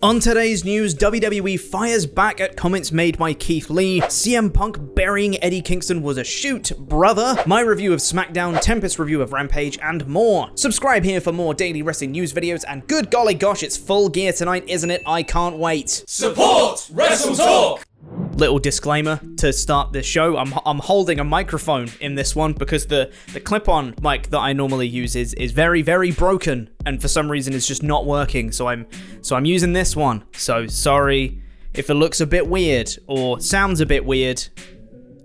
On today's news, WWE fires back at comments made by Keith Lee, CM Punk burying Eddie Kingston was a shoot, brother, my review of SmackDown, Tempest's review of Rampage, and more. Subscribe here for more daily wrestling news videos, and good golly gosh, it's full gear tonight, isn't it? I can't wait. Support WrestleTalk! Little disclaimer to start this show, I'm holding a microphone in this one because the clip-on mic that I normally use is very, very broken, and for some reason it's just not working, so I'm using this one. So sorry if it looks a bit weird or sounds a bit weird.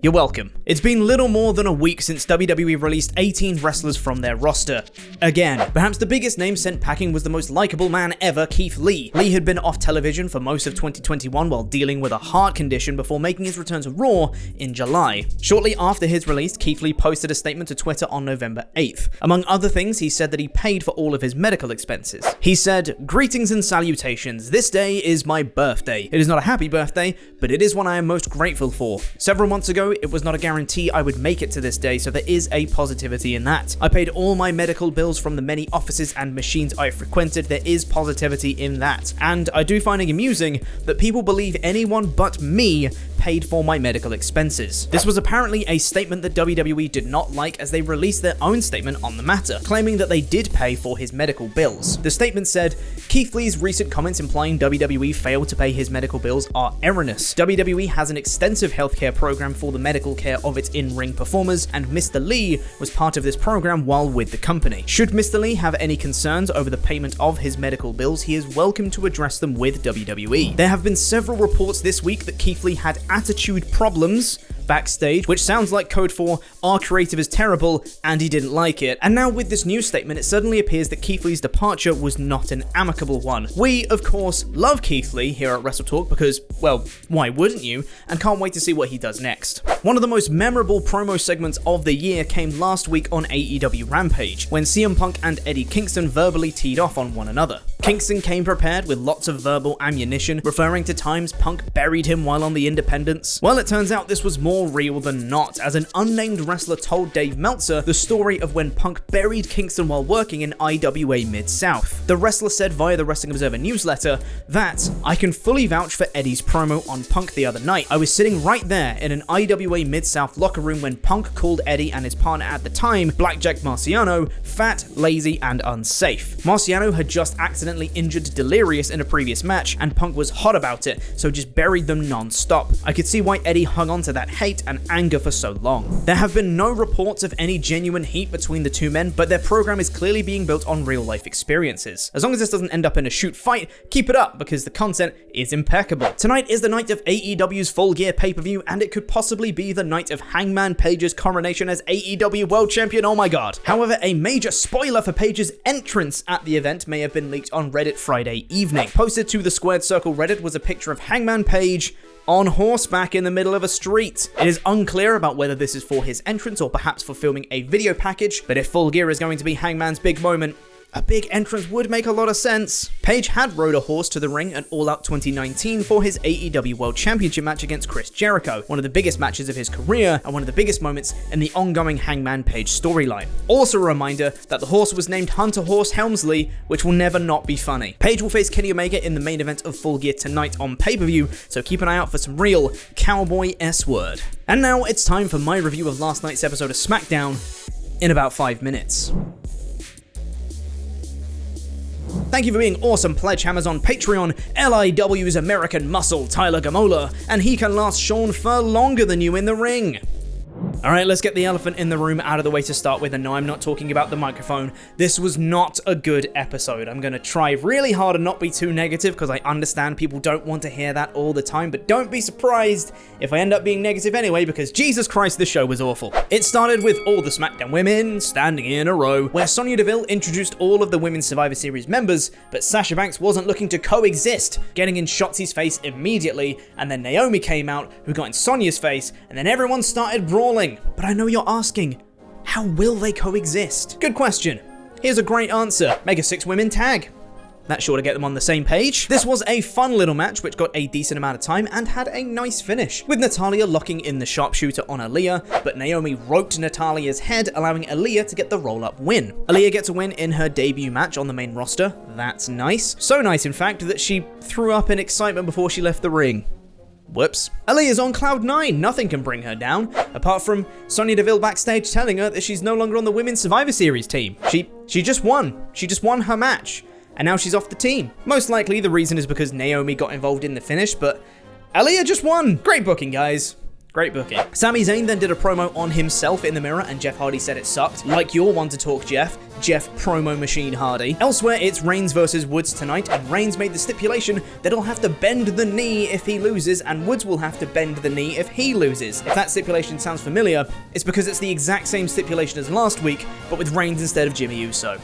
You're welcome. It's been little more than a week since WWE released 18 wrestlers from their roster. Again, perhaps the biggest name sent packing was the most likable man ever, Keith Lee. Lee had been off television for most of 2021 while dealing with a heart condition before making his return to Raw in July. Shortly after his release, Keith Lee posted a statement to Twitter on November 8th. Among other things, he said that he paid for all of his medical expenses. He said, "Greetings and salutations. This day is my birthday. It is not a happy birthday, but it is one I am most grateful for. Several months ago, it was not a guarantee I would make it to this day, so there is a positivity in that. I paid all my medical bills from the many offices and machines I frequented. There is positivity in that. And I do find it amusing that people believe anyone but me paid for my medical expenses." This was apparently a statement that WWE did not like, as they released their own statement on the matter, claiming that they did pay for his medical bills. The statement said, "Keith Lee's recent comments implying WWE failed to pay his medical bills are erroneous. WWE has an extensive healthcare program for the medical care of its in-ring performers, and Mr. Lee was part of this program while with the company. Should Mr. Lee have any concerns over the payment of his medical bills, he is welcome to address them with WWE." There have been several reports this week that Keith Lee had attitude problems backstage, which sounds like code for "our creative is terrible and he didn't like it." And now with this news statement, it suddenly appears that Keith Lee's departure was not an amicable one. We, of course, love Keith Lee here at WrestleTalk because, well, why wouldn't you? And can't wait to see what he does next. One of the most memorable promo segments of the year came last week on AEW Rampage, when CM Punk and Eddie Kingston verbally teed off on one another. Kingston came prepared with lots of verbal ammunition, referring to times Punk buried him while on the independents. Well, it turns out this was more real than not, as an unnamed wrestler told Dave Meltzer the story of when Punk buried Kingston while working in IWA Mid-South. The wrestler said via the Wrestling Observer newsletter that, "I can fully vouch for Eddie's promo on Punk the other night. I was sitting right there in an IWA Mid-South locker room when Punk called Eddie and his partner at the time, Blackjack Marciano, fat, lazy, and unsafe. Marciano had just accidentally injured Delirious in a previous match, and Punk was hot about it, so just buried them non-stop. I could see why Eddie hung on to that hate and anger for so long." There have been no reports of any genuine heat between the two men, but their program is clearly being built on real-life experiences. As long as this doesn't end up in a shoot fight, keep it up, because the content is impeccable. Tonight is the night of AEW's Full Gear pay-per-view, and it could possibly be the night of Hangman Page's coronation as AEW World Champion, oh my god. However, a major spoiler for Page's entrance at the event may have been leaked on Reddit Friday evening. Posted to the Squared Circle Reddit was a picture of Hangman Page on horseback in the middle of a street. It is unclear about whether this is for his entrance or perhaps for filming a video package, but if Full Gear is going to be Hangman's big moment, a big entrance would make a lot of sense. Page had rode a horse to the ring at All Out 2019 for his AEW World Championship match against Chris Jericho, one of the biggest matches of his career and one of the biggest moments in the ongoing Hangman Page storyline. Also a reminder that the horse was named Hunter Horse Helmsley, which will never not be funny. Page will face Kenny Omega in the main event of Full Gear tonight on pay-per-view, so keep an eye out for some real cowboy S-word. And now it's time for my review of last night's episode of SmackDown in about 5 minutes. Thank you for being awesome pledge hammers on Patreon, LIW's American Muscle, Tyler Gamola, and he can last Sean Fur longer than you in the ring. Alright, let's get the elephant in the room out of the way to start with, and no, I'm not talking about the microphone. This was not a good episode. I'm going to try really hard and not be too negative, because I understand people don't want to hear that all the time, but don't be surprised if I end up being negative anyway, because Jesus Christ, this show was awful. It started with all the SmackDown women standing in a row, where Sonya Deville introduced all of the Women's Survivor Series members, but Sasha Banks wasn't looking to coexist, getting in Shotzi's face immediately, and then Naomi came out, who got in Sonya's face, and then everyone started brawling. But I know you're asking, how will they coexist? Good question. Here's a great answer. Make a 6-women tag. That's sure to get them on the same page. This was a fun little match which got a decent amount of time and had a nice finish, with Natalya locking in the sharpshooter on Aaliyah, but Naomi roped Natalya's head, allowing Aaliyah to get the roll-up win. Aaliyah gets a win in her debut match on the main roster. That's nice. So nice, in fact, that she threw up in excitement before she left the ring. Whoops. Aaliyah's on cloud 9, nothing can bring her down, apart from Sonya Deville backstage telling her that she's no longer on the Women's Survivor Series team. She just won. She just won her match. And now she's off the team. Most likely the reason is because Naomi got involved in the finish, but Aaliyah just won. Great booking, guys. Great booking. Sami Zayn then did a promo on himself in the mirror, and Jeff Hardy said it sucked. Like your one to talk, Jeff promo machine Hardy. Elsewhere, it's Reigns versus Woods tonight, and Reigns made the stipulation that he'll have to bend the knee if he loses, and Woods will have to bend the knee if he loses. If that stipulation sounds familiar, it's because it's the exact same stipulation as last week, but with Reigns instead of Jimmy Uso.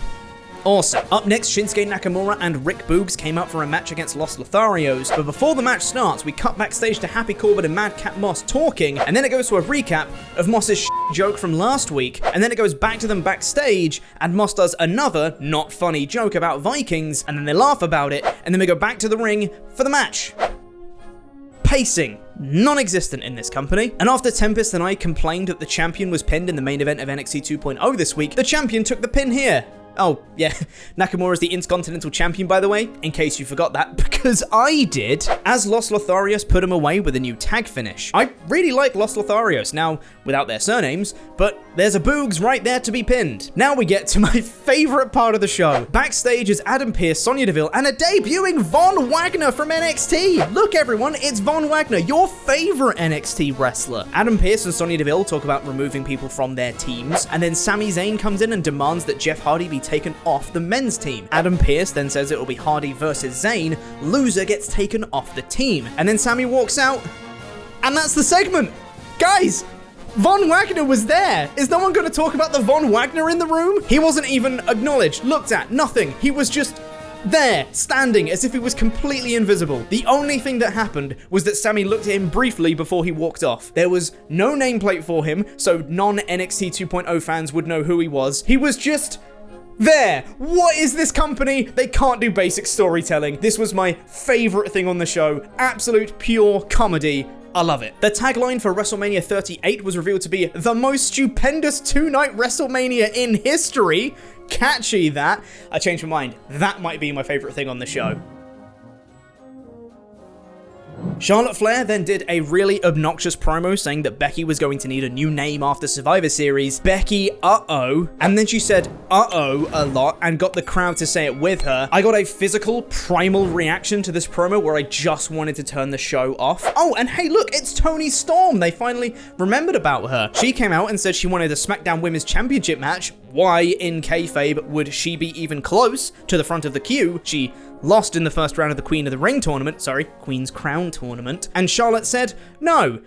Awesome. Up next, Shinsuke Nakamura and Rick Boogs came out for a match against Los Lotharios, but before the match starts, we cut backstage to Happy Corbin and Madcap Moss talking, and then it goes to a recap of Moss's joke from last week, and then it goes back to them backstage, and Moss does another not funny joke about Vikings, and then they laugh about it, and then we go back to the ring for the match. Pacing. Non-existent in this company. And after Tempest and I complained that the champion was pinned in the main event of NXT 2.0 this week, the champion took the pin here. Oh, yeah, Nakamura is the Intercontinental Champion, by the way, in case you forgot that, because I did, as Los Lotharios put him away with a new tag finish. I really like Los Lotharios, now, without their surnames, but there's a Boogs right there to be pinned. Now we get to my favorite part of the show. Backstage is Adam Pearce, Sonya Deville, and a debuting Von Wagner from NXT. Look, everyone, it's Von Wagner, your favorite NXT wrestler. Adam Pearce and Sonya Deville talk about removing people from their teams, and then Sami Zayn comes in and demands that Jeff Hardy be taken off the men's team. Adam Pearce then says it will be Hardy versus Zayn. Loser gets taken off the team. And then Sami walks out, and that's the segment. Guys, Von Wagner was there. Is no one going to talk about the Von Wagner in the room? He wasn't even acknowledged, looked at, nothing. He was just there, standing as if he was completely invisible. The only thing that happened was that Sami looked at him briefly before he walked off. There was no nameplate for him, so non-NXT 2.0 fans would know who he was. He was just there. What is this company? They can't do basic storytelling. This was my favorite thing on the show. Absolute pure comedy. I love it. The tagline for WrestleMania 38 was revealed to be the most stupendous two-night WrestleMania in history. Catchy, that. I changed my mind. That might be my favorite thing on the show. Charlotte Flair then did a really obnoxious promo saying that Becky was going to need a new name after Survivor Series. Becky, uh-oh. And then she said, uh-oh, a lot and got the crowd to say it with her. I got a physical, primal reaction to this promo where I just wanted to turn the show off. Oh, and hey, look, it's Toni Storm. They finally remembered about her. She came out and said she wanted a SmackDown Women's Championship match. Why, in kayfabe, would she be even close to the front of the queue? She lost in the first round of the Queen's Crown tournament, and Charlotte said no,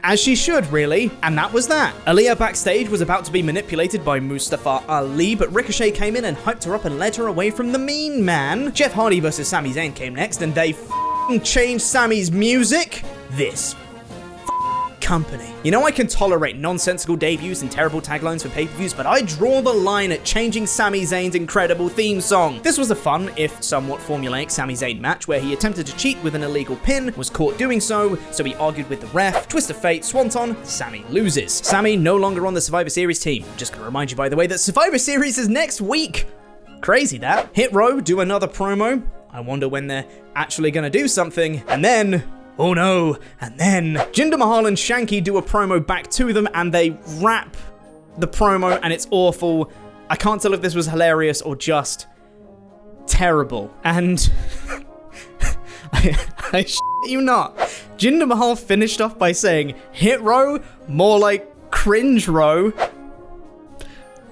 as she should, really, and that was that. Aaliyah backstage was about to be manipulated by Mustafa Ali, but Ricochet came in and hyped her up and led her away from the mean man. Jeff Hardy versus Sami Zayn came next, and they changed Sami's music. This company. You know, I can tolerate nonsensical debuts and terrible taglines for pay-per-views, but I draw the line at changing Sami Zayn's incredible theme song. This was a fun, if somewhat formulaic, Sami Zayn match where he attempted to cheat with an illegal pin, was caught doing so he argued with the ref, twist of fate, swanton, Sami loses. Sami no longer on the Survivor Series team. Just gonna remind you, by the way, that Survivor Series is next week. Crazy that. Hit Row do another promo. I wonder when they're actually gonna do something. And then, oh no, and then Jinder Mahal and Shanky do a promo back to them and they rap the promo and it's awful. I can't tell if this was hilarious or just terrible. And I shit you not, Jinder Mahal finished off by saying, hit row, more like cringe row.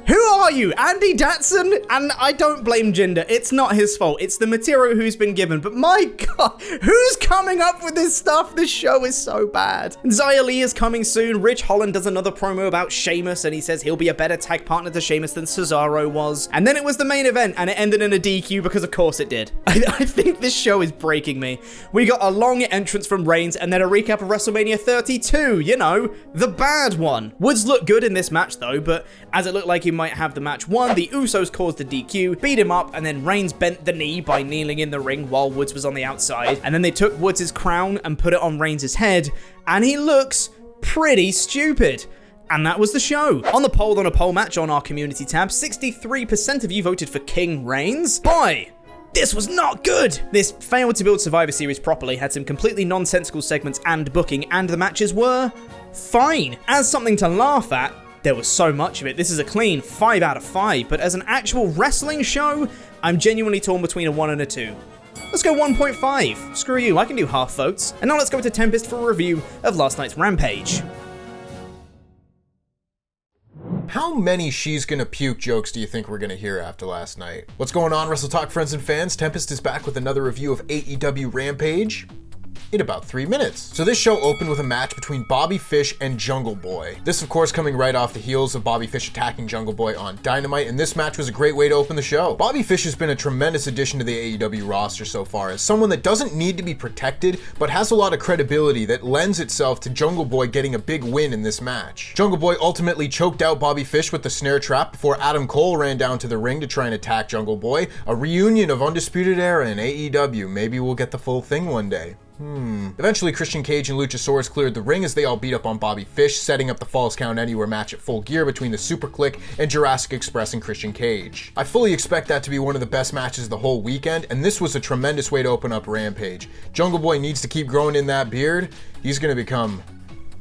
Who are you? Andy Datson? And I don't blame Jinder. It's not his fault. It's the material who's been given. But my God, who's coming up with this stuff? This show is so bad. Xia Li is coming soon. Rich Holland does another promo about Sheamus, and he says he'll be a better tag partner to Sheamus than Cesaro was. And then it was the main event, and it ended in a DQ because of course it did. I think this show is breaking me. We got a long entrance from Reigns, and then a recap of WrestleMania 32. You know, the bad one. Woods looked good in this match though, but as it looked like he might have have the match won. The Usos caused the DQ, beat him up, and then Reigns bent the knee by kneeling in the ring while Woods was on the outside. And then they took Woods' crown and put it on Reigns' head, and he looks pretty stupid. And that was the show. On the poll match on our community tab, 63% of you voted for King Reigns. Boy, this was not good. This failed to build Survivor Series properly, had some completely nonsensical segments and booking, and the matches were fine. As something to laugh at, there was so much of it. This is a clean 5 out of 5, but as an actual wrestling show, I'm genuinely torn between a 1 and a 2. Let's go 1.5. Screw you, I can do half votes. And now let's go to Tempest for a review of last night's Rampage. How many she's gonna puke jokes do you think we're gonna hear after last night? What's going on, WrestleTalk friends and fans? Tempest is back with another review of AEW Rampage in about 3 minutes. So this show opened with a match between Bobby Fish and Jungle Boy. This, of course, coming right off the heels of Bobby Fish attacking Jungle Boy on Dynamite, and this match was a great way to open the show. Bobby Fish has been a tremendous addition to the AEW roster so far, as someone that doesn't need to be protected, but has a lot of credibility that lends itself to Jungle Boy getting a big win in this match. Jungle Boy ultimately choked out Bobby Fish with the snare trap before Adam Cole ran down to the ring to try and attack Jungle Boy. A reunion of Undisputed Era in AEW. Maybe we'll get the full thing one day. Eventually, Christian Cage and Luchasaurus cleared the ring as they all beat up on Bobby Fish, setting up the Falls Count Anywhere match at Full Gear between the Super Click and Jurassic Express and Christian Cage. I fully expect that to be one of the best matches of the whole weekend, and this was a tremendous way to open up Rampage. Jungle Boy needs to keep growing in that beard. He's gonna become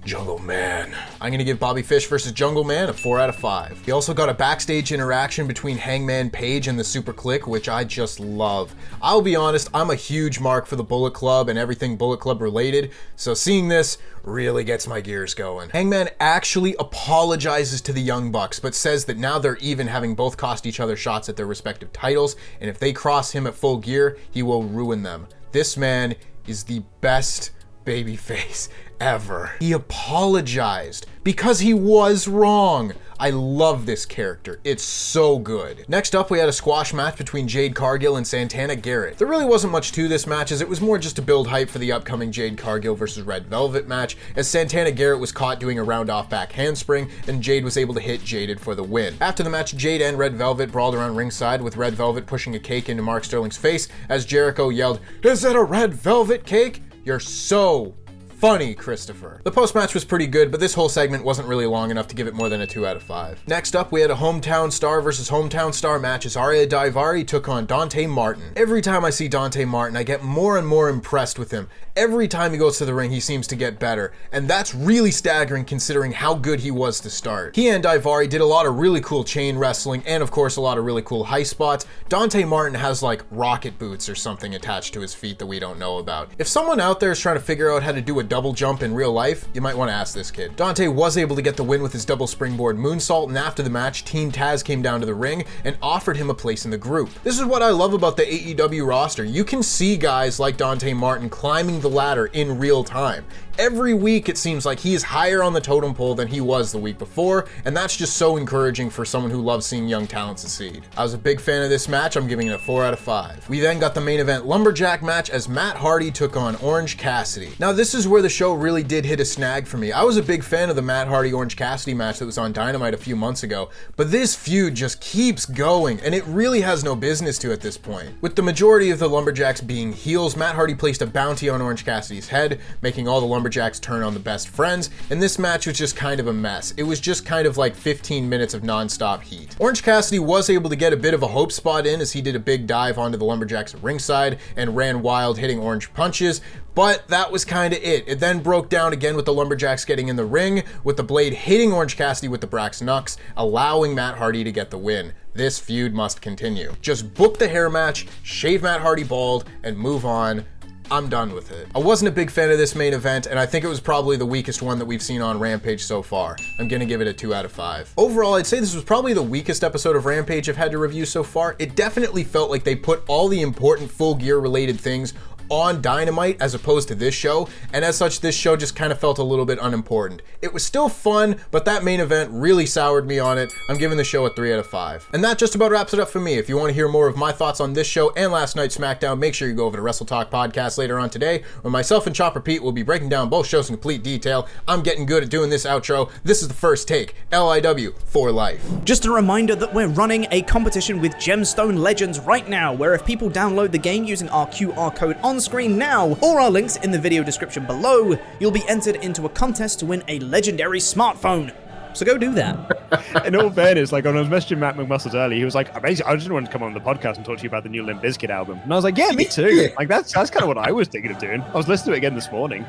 Jungle Man. I'm gonna give Bobby Fish versus Jungle Man a 4 out of 5. He also got a backstage interaction between Hangman Page and the Super Click, which I just love. I'll be honest, I'm a huge mark for the Bullet Club and everything Bullet Club related, so seeing this really gets my gears going. Hangman actually apologizes to the Young Bucks, but says that now they're even, having both cost each other shots at their respective titles, and if they cross him at Full Gear, he will ruin them. This man is the best babyface ever. He apologized because he was wrong. I love this character. It's so good. Next up, we had a squash match between Jade Cargill and Santana Garrett. There really wasn't much to this match, as it was more just to build hype for the upcoming Jade Cargill versus Red Velvet match, as Santana Garrett was caught doing a round-off back handspring, and Jade was able to hit Jaded for the win. After the match, Jade and Red Velvet brawled around ringside, with Red Velvet pushing a cake into Mark Sterling's face as Jericho yelled, "Is it a Red Velvet cake? You're so funny, Christopher." The post-match was pretty good, but this whole segment wasn't really long enough to give it more than a 2 out of 5. Next up, we had a hometown star versus hometown star match as Arya Daivari took on Dante Martin. Every time I see Dante Martin, I get more and more impressed with him. Every time he goes to the ring, he seems to get better, and that's really staggering considering how good he was to start. He and Daivari did a lot of really cool chain wrestling, and of course a lot of really cool high spots. Dante Martin has like rocket boots or something attached to his feet that we don't know about. If someone out there is trying to figure out how to do a double jump in real life, you might want to ask this kid. Dante was able to get the win with his double springboard moonsault, and after the match, Team Taz came down to the ring and offered him a place in the group. This is what I love about the AEW roster. You can see guys like Dante Martin climbing the ladder in real time. Every week it seems like he is higher on the totem pole than he was the week before, and that's just so encouraging for someone who loves seeing young talent succeed. I was a big fan of this match. I'm giving it a 4 out of 5. We then got the main event lumberjack match as Matt Hardy took on Orange Cassidy. Now this is where the show really did hit a snag for me. I was a big fan of the Matt Hardy Orange Cassidy match that was on Dynamite a few months ago, but this feud just keeps going, and it really has no business to at this point. With the majority of the lumberjacks being heels, Matt Hardy placed a bounty on Orange Cassidy's head, making all the lumberjacks turn on the best friends, and this match was just kind of a mess. It was just kind of like 15 minutes of non-stop heat. Orange Cassidy was able to get a bit of a hope spot in as he did a big dive onto the lumberjacks at ringside and ran wild, hitting orange punches, but that was kind of it. It then broke down again with the lumberjacks getting in the ring, with the blade hitting Orange Cassidy with the Brax Knucks, allowing Matt Hardy to get the win. This feud must continue. Just book the hair match, shave Matt Hardy bald, and move on. I'm done with it. I wasn't a big fan of this main event, and I think it was probably the weakest one that we've seen on Rampage so far. I'm gonna give it a 2 out of 5. Overall, I'd say this was probably the weakest episode of Rampage I've had to review so far. It definitely felt like they put all the important Full Gear related things on Dynamite as opposed to this show, and as such, this show just kind of felt a little bit unimportant. It was still fun, but that main event really soured me on it. I'm giving the show a 3 out of 5. And that just about wraps it up for me. If you want to hear more of my thoughts on this show and last night's SmackDown, make sure you go over to WrestleTalk Podcast later on today, where myself and Chopper Pete will be breaking down both shows in complete detail. I'm getting good at doing this outro. This is the First Take, LIW for life. Just a reminder that we're running a competition with Gemstone Legends right now, where if people download the game using our QR code on screen now, or our links in the video description below, you'll be entered into a contest to win a legendary smartphone. So go do that. In all fairness, like when I was messaging Matt McMuscles earlier, he was like, amazing, I just wanted to come on the podcast and talk to you about the new Limp Bizkit album. And I was like, yeah, me too. Like that's kind of what I was thinking of doing. I was listening to it again this morning.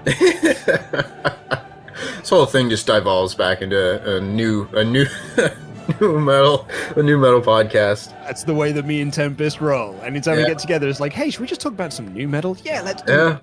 This whole thing just devolves back into a new metal podcast. That's the way that me and Tempest roll. Anytime we get together, it's like, hey, should we just talk about some new metal? Yeah, let's do it.